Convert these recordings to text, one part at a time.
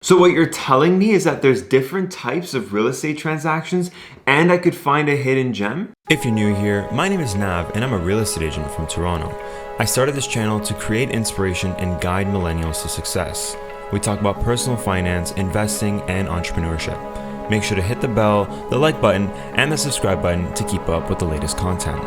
So what you're telling me is that there's different types of real estate transactions and I could find a hidden gem? If you're new here, my name is Nav and I'm a real estate agent from Toronto. I started this channel to create inspiration and guide millennials to success. We talk about personal finance, investing, and entrepreneurship. Make sure to hit the bell, the like button, and the subscribe button to keep up with the latest content.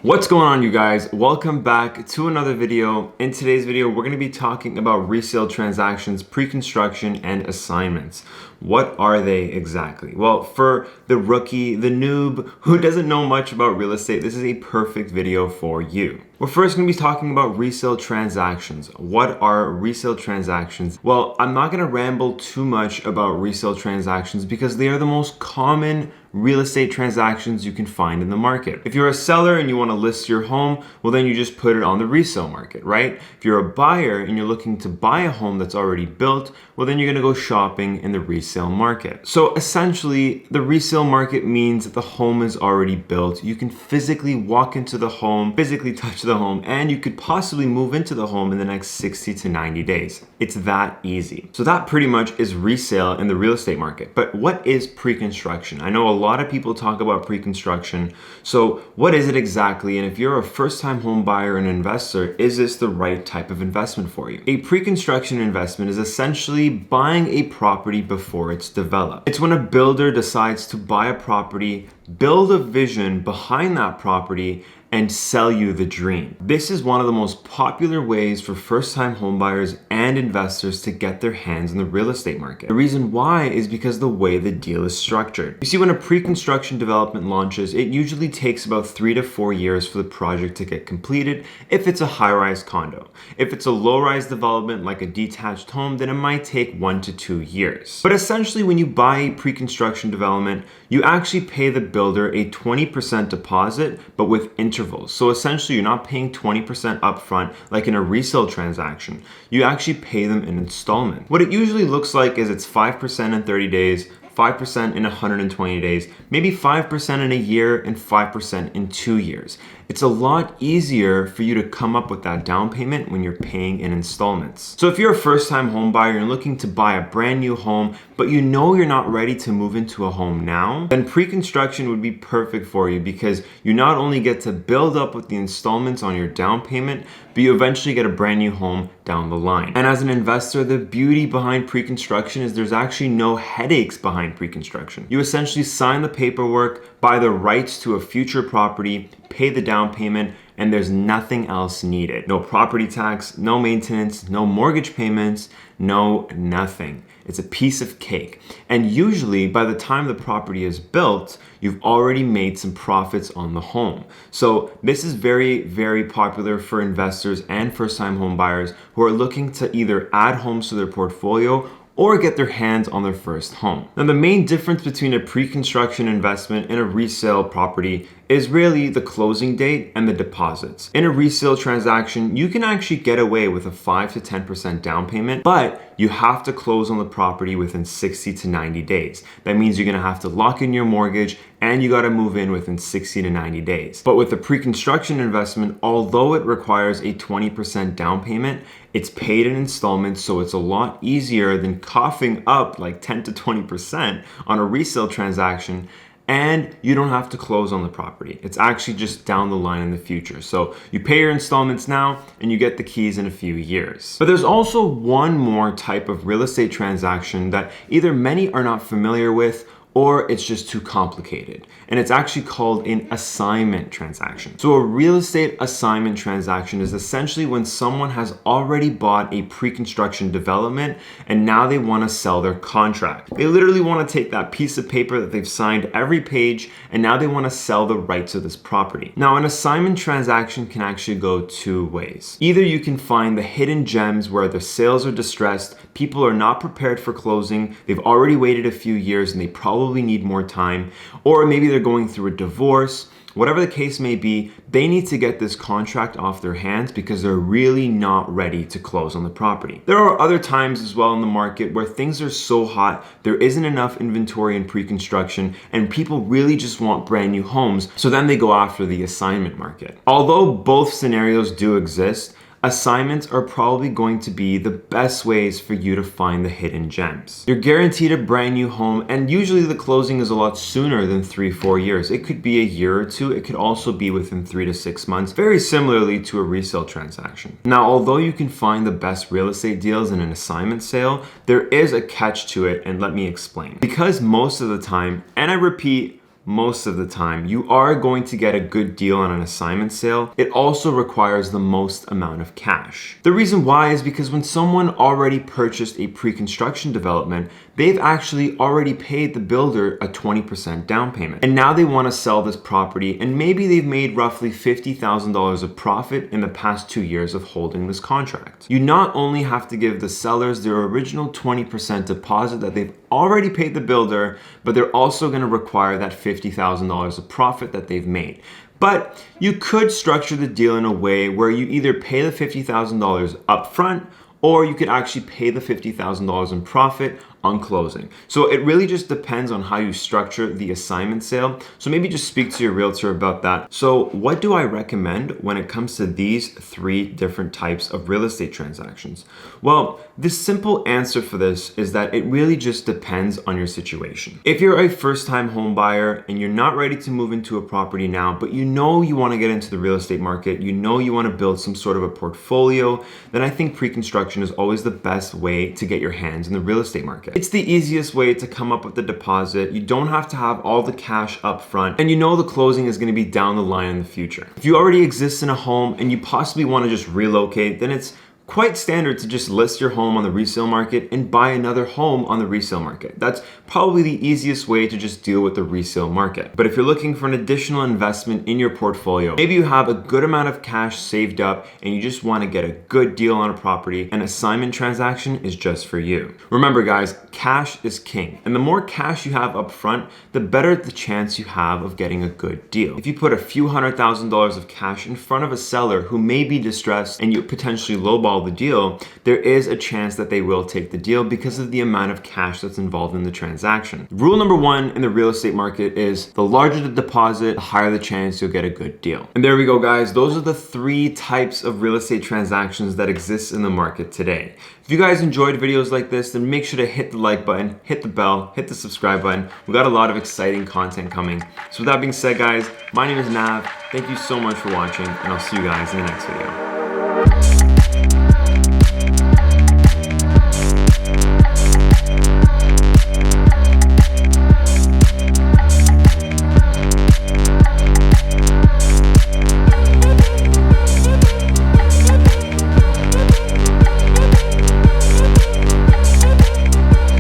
What's going on, you guys? Welcome back to another video. In today's video, we're going to be talking about resale transactions, pre-construction, and assignments. What are they exactly? Well, for the rookie, the noob, who doesn't know much about real estate, this is a perfect video for you. We're first going to be talking about resale transactions. What are resale transactions? Well, I'm not going to ramble too much about resale transactions because they are the most common real estate transactions you can find in the market. If you're a seller and you want to list your home, well, then you just put it on the resale market, right? If you're a buyer and you're looking to buy a home that's already built, well, then you're going to go shopping in the resale market. So essentially, the resale market means that the home is already built. You can physically walk into the home, physically touch the home, and you could possibly move into the home in the next 60 to 90 days. It's that easy. So that pretty much is resale in the real estate market. But what is pre-construction? I know a lot of people talk about pre-construction. So what is it exactly? And if you're a first-time home buyer and investor, is this the right type of investment for you? A pre-construction investment is essentially buying a property before it's developed. It's when a builder decides to buy a property, build a vision behind that property, and sell you the dream. This is one of the most popular ways for first-time homebuyers and investors to get their hands in the real estate market. The reason why is because the way the deal is structured. You see, when a pre-construction development launches, it usually takes about 3 to 4 years for the project to get completed if it's a high-rise condo. If it's a low-rise development like a detached home, then it might take 1 to 2 years. But essentially, when you buy a pre-construction development, you actually pay the builder a 20% deposit, but with interest. So essentially, you're not paying 20% upfront like in a resale transaction. You actually pay them in installments. What it usually looks like is it's 5% in 30 days, 5% in 120 days, maybe 5% in a year, and 5% in 2 years. It's a lot easier for you to come up with that down payment when you're paying in installments. So if you're a first-time home buyer and looking to buy a brand new home, but you know you're not ready to move into a home now, then pre-construction would be perfect for you because you not only get to build up with the installments on your down payment, but you eventually get a brand new home down the line. And as an investor, the beauty behind pre-construction is there's actually no headaches behind pre-construction. You essentially sign the paperwork, buy the rights to a future property, pay the down payment, and there's nothing else needed. No property tax, no maintenance, no mortgage payments, no nothing. It's a piece of cake. And usually by the time the property is built, you've already made some profits on the home. So this is very, very popular for investors and first-time home buyers who are looking to either add homes to their portfolio or get their hands on their first home. Now, the main difference between a pre-construction investment and a resale property is really the closing date and the deposits. In a resale transaction, you can actually get away with a 5 to 10% down payment, but you have to close on the property within 60 to 90 days. That means you're gonna have to lock in your mortgage and you gotta move in within 60 to 90 days. But with a pre-construction investment, although it requires a 20% down payment, it's paid in installments, so it's a lot easier than coughing up like 10 to 20% on a resale transaction, and you don't have to close on the property. It's actually just down the line in the future. So you pay your installments now and you get the keys in a few years. But there's also one more type of real estate transaction that either many are not familiar with or it's just too complicated. And it's actually called an assignment transaction. So a real estate assignment transaction is essentially when someone has already bought a pre-construction development and now they want to sell their contract. They literally want to take that piece of paper that they've signed every page and now they want to sell the rights of this property. Now, an assignment transaction can actually go two ways. Either you can find the hidden gems where the sales are distressed, people are not prepared for closing, they've already waited a few years and they probably need more time, or maybe they're going through a divorce. Whatever the case may be, they need to get this contract off their hands because they're really not ready to close on the property. There are other times as well in the market where things are so hot, there isn't enough inventory in pre-construction, and people really just want brand new homes, so then they go after the assignment market. Although both scenarios do exist, assignments are probably going to be the best ways for you to find the hidden gems. You're guaranteed a brand new home, and usually the closing is a lot sooner than 3-4 years. It could be a year or two. It could also be within 3 to 6 months, very similarly to a resale transaction. Now, although you can find the best real estate deals in an assignment sale, there is a catch to it, and let me explain. Because most of the time, and I repeat, most of the time, you are going to get a good deal on an assignment sale. It also requires the most amount of cash. The reason why is because when someone already purchased a pre-construction development, they've actually already paid the builder a 20% down payment. And now they want to sell this property, and maybe they've made roughly $50,000 of profit in the past 2 years of holding this contract. You not only have to give the sellers their original 20% deposit that they've already paid the builder, but they're also going to require that $50,000 of profit that they've made. But you could structure the deal in a way where you either pay the $50,000 upfront, or you could actually pay the $50,000 in profit on closing. So it really just depends on how you structure the assignment sale. So maybe just speak to your realtor about that. So what do I recommend when it comes to these 3 different types of real estate transactions? Well, the simple answer for this is that it really just depends on your situation. If you're a first-time home buyer and you're not ready to move into a property now, but you know you want to get into the real estate market, you know you want to build some sort of a portfolio, then I think pre-construction is always the best way to get your hands in the real estate market. It's the easiest way to come up with the deposit. You don't have to have all the cash up front, and you know the closing is going to be down the line in the future. If you already exist in a home and you possibly want to just relocate, then it's quite standard to just list your home on the resale market and buy another home on the resale market. That's probably the easiest way to just deal with the resale market. But if you're looking for an additional investment in your portfolio, maybe you have a good amount of cash saved up and you just want to get a good deal on a property, an assignment transaction is just for you. Remember guys, cash is king. And the more cash you have up front, the better the chance you have of getting a good deal. If you put a few $100,000 of cash in front of a seller who may be distressed and you potentially lowball the deal, there is a chance that they will take the deal because of the amount of cash that's involved in the transaction. Rule number 1 in the real estate market is the larger the deposit, the higher the chance you'll get a good deal. And there we go guys, those are the 3 types of real estate transactions that exist in the market today. If you guys enjoyed videos like this, then make sure to hit the like button, hit the bell, hit the subscribe button. We got a lot of exciting content coming. So with that being said guys, my name is Nav. Thank you so much for watching, and I'll see you guys in the next video.